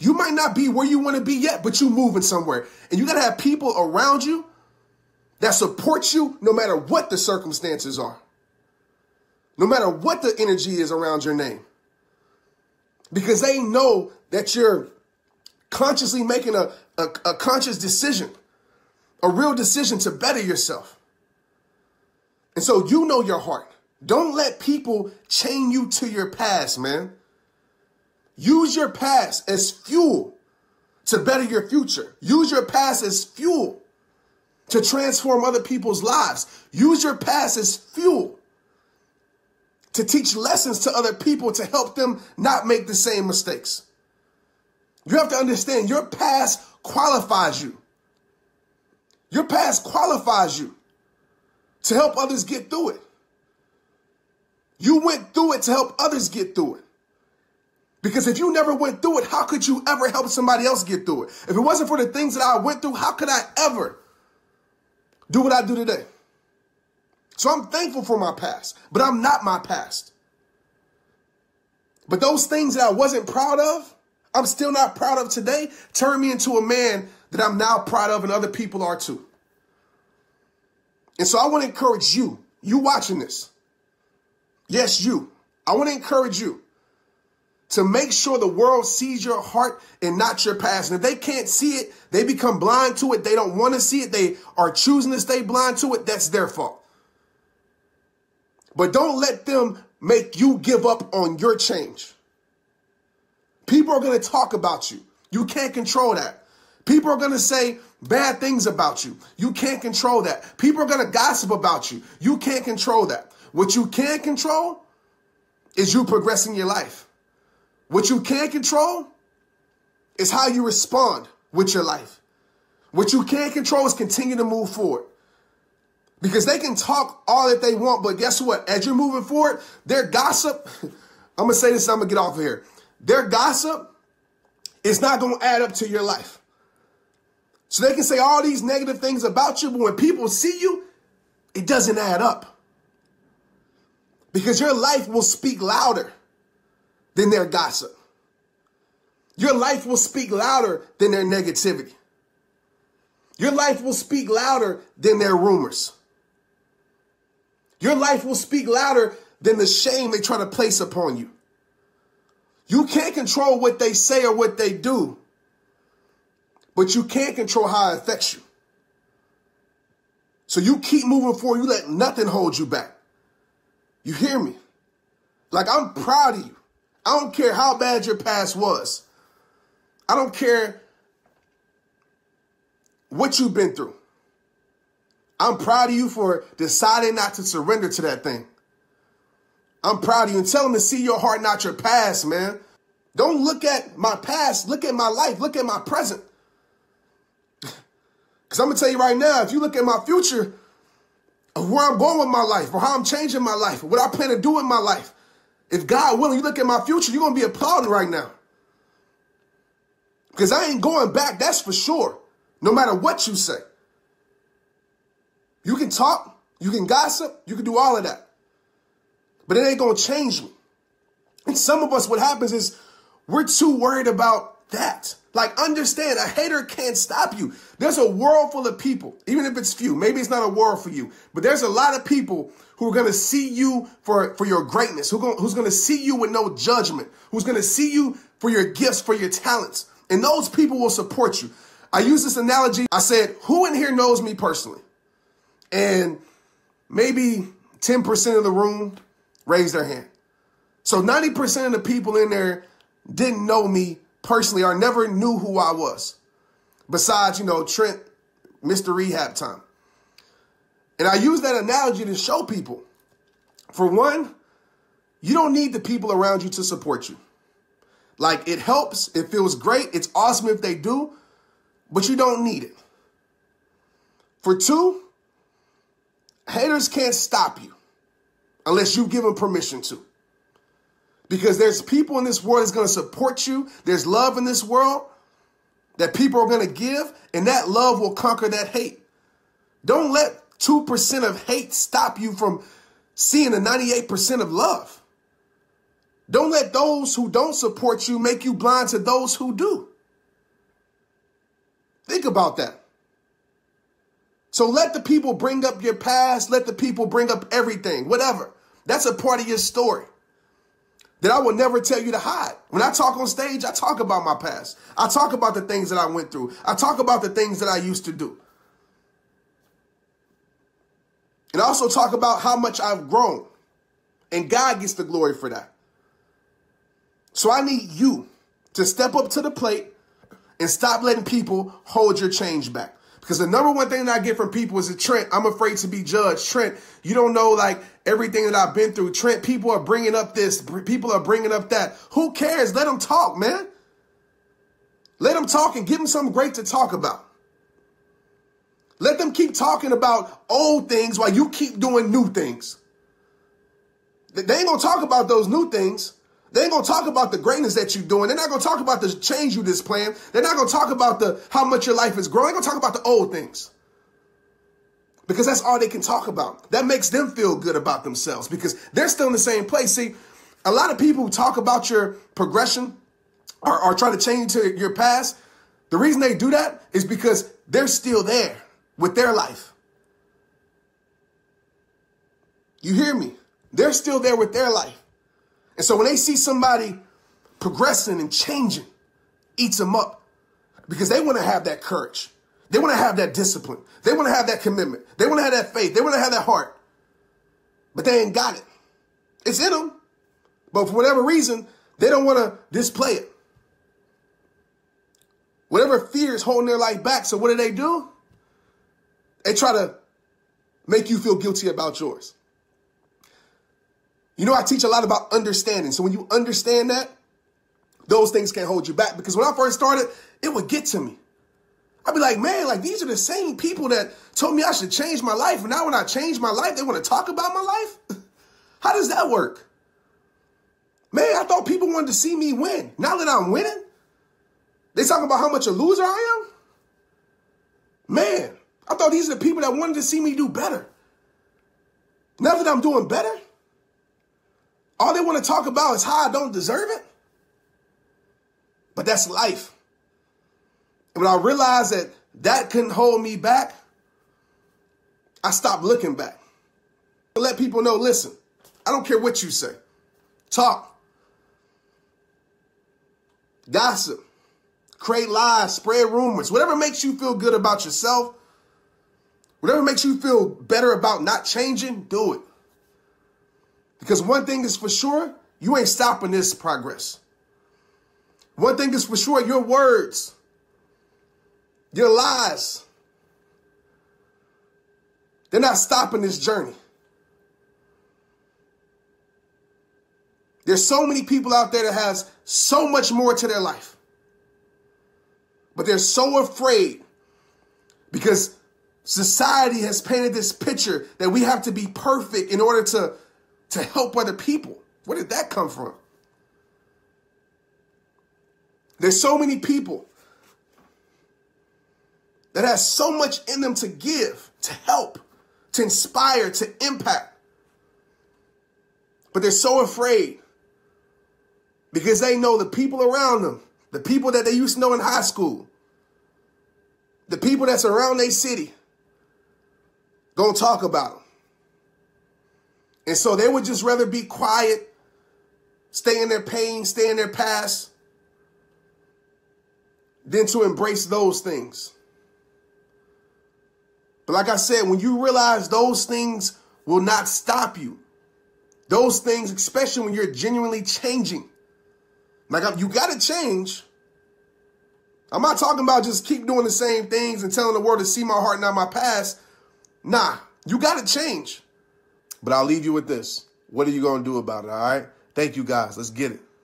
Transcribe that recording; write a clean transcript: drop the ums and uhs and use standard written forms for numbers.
You might not be where you want to be yet, but you're moving somewhere. And you got to have people around you that support you no matter what the circumstances are. No matter what the energy is around your name. Because they know that you're consciously making a conscious decision. A real decision to better yourself. And so you know your heart. Don't let people chain you to your past, man. Use your past as fuel to better your future. Use your past as fuel to transform other people's lives. Use your past as fuel to teach lessons to other people to help them not make the same mistakes. You have to understand your past qualifies you. Your past qualifies you to help others get through it. You went through it to help others get through it. Because if you never went through it, how could you ever help somebody else get through it? If it wasn't for the things that I went through, how could I ever do what I do today? So I'm thankful for my past, but I'm not my past. But those things that I wasn't proud of, I'm still not proud of today, turned me into a man that I'm now proud of and other people are too. And so I want to encourage you watching this. Yes, you. I want to encourage you to make sure the world sees your heart and not your past. And if they can't see it, they become blind to it. They don't want to see it. They are choosing to stay blind to it. That's their fault. But don't let them make you give up on your change. People are going to talk about you. You can't control that. People are going to say bad things about you. You can't control that. People are going to gossip about you. You can't control that. What you can control is you progressing your life. What you can't control is how you respond with your life. What you can't control is continue to move forward. Because they can talk all that they want, but guess what? As you're moving forward, their gossip, I'm going to say this, I'm going to get off of here. Their gossip is not going to add up to your life. So they can say all these negative things about you, but when people see you, it doesn't add up. Because your life will speak louder than their gossip. Your life will speak louder than their negativity. Your life will speak louder than their rumors. Your life will speak louder than the shame they try to place upon you. You can't control what they say or what they do, but you can't control how it affects you. So you keep moving forward. You let nothing hold you back. You hear me? Like, I'm proud of you. I don't care how bad your past was. I don't care what you've been through. I'm proud of you for deciding not to surrender to that thing. I'm proud of you, and tell them to see your heart, not your past, man. Don't look at my past. Look at my life. Look at my present. Because I'm going to tell you right now, if you look at my future, of where I'm going with my life, or how I'm changing my life, or what I plan to do in my life, if God willing, you look at my future, you're going to be applauding right now. Because I ain't going back, that's for sure. No matter what you say. You can talk, you can gossip, you can do all of that. But it ain't going to change me. And some of us, what happens is we're too worried about that. Like, understand, a hater can't stop you. There's a world full of people, even if it's few. Maybe it's not a world for you. But there's a lot of people who are going to see you for your greatness, who's going to see you with no judgment, who's going to see you for your gifts, for your talents. And those people will support you. I use this analogy. I said, who in here knows me personally? And maybe 10% of the room raised their hand. So 90% of the people in there didn't know me personally or never knew who I was. Besides, Trent, Mr. RehabTime. And I use that analogy to show people, for one, you don't need the people around you to support you. Like, it helps, it feels great, it's awesome if they do, but you don't need it. For two, haters can't stop you unless you give them permission to. Because there's people in this world that's going to support you. There's love in this world that people are going to give, and that love will conquer that hate. Don't let 2% of hate stop you from seeing the 98% of love. Don't let those who don't support you make you blind to those who do. Think about that. So let the people bring up your past. Let the people bring up everything, whatever. That's a part of your story that I will never tell you to hide. When I talk on stage, I talk about my past. I talk about the things that I went through. I talk about the things that I used to do. And I also talk about how much I've grown. And God gets the glory for that. So I need you to step up to the plate and stop letting people hold your change back. Because the number one thing that I get from people is, Trent, I'm afraid to be judged. Trent, you don't know like everything that I've been through. Trent, people are bringing up this. People are bringing up that. Who cares? Let them talk, man. Let them talk and give them something great to talk about. Let them keep talking about old things while you keep doing new things. They ain't going to talk about those new things. They ain't going to talk about the greatness that you're doing. They're not going to talk about the change you displaying. They're not going to talk about how much your life is growing. They're going to talk about the old things. Because that's all they can talk about. That makes them feel good about themselves because they're still in the same place. See, a lot of people who talk about your progression or try to change to your past, the reason they do that is because they're still there with their life. You hear me? They're still there with their life. And so when they see somebody progressing and changing, eats them up because they want to have that courage. They want to have that discipline. They want to have that commitment. They want to have that faith. They want to have that heart. But they ain't got it. It's in them. But for whatever reason, they don't want to display it. Whatever fear is holding their life back. So what do? They try to make you feel guilty about yours. You know, I teach a lot about understanding. So when you understand that, those things can't hold you back. Because when I first started, it would get to me. I'd be like, man, like these are the same people that told me I should change my life. And now when I change my life, they want to talk about my life? How does that work? Man, I thought people wanted to see me win. Now that I'm winning, they talking about how much a loser I am? Man, I thought these are the people that wanted to see me do better. Now that I'm doing better, all they want to talk about is how I don't deserve it. But that's life. And when I realized that couldn't hold me back, I stopped looking back. I let people know, listen, I don't care what you say. Talk. Gossip. Create lies. Spread rumors. Whatever makes you feel good about yourself, whatever makes you feel better about not changing, do it. Because one thing is for sure, you ain't stopping this progress. One thing is for sure, your words, your lies, they're not stopping this journey. There's so many people out there that has so much more to their life. But they're so afraid because society has painted this picture that we have to be perfect in order to help other people. Where did that come from? There's so many people that has so much in them to give, to help, to inspire, to impact. But they're so afraid because they know the people around them, the people that they used to know in high school, the people that's around their city, gonna talk about them. And so they would just rather be quiet, stay in their pain, stay in their past, than to embrace those things. But like I said, when you realize those things will not stop you, those things, especially when you're genuinely changing, like you got to change. I'm not talking about just keep doing the same things and telling the world to see my heart, not my past. Nah, you got to change. But I'll leave you with this. What are you going to do about it, all right? Thank you, guys. Let's get it.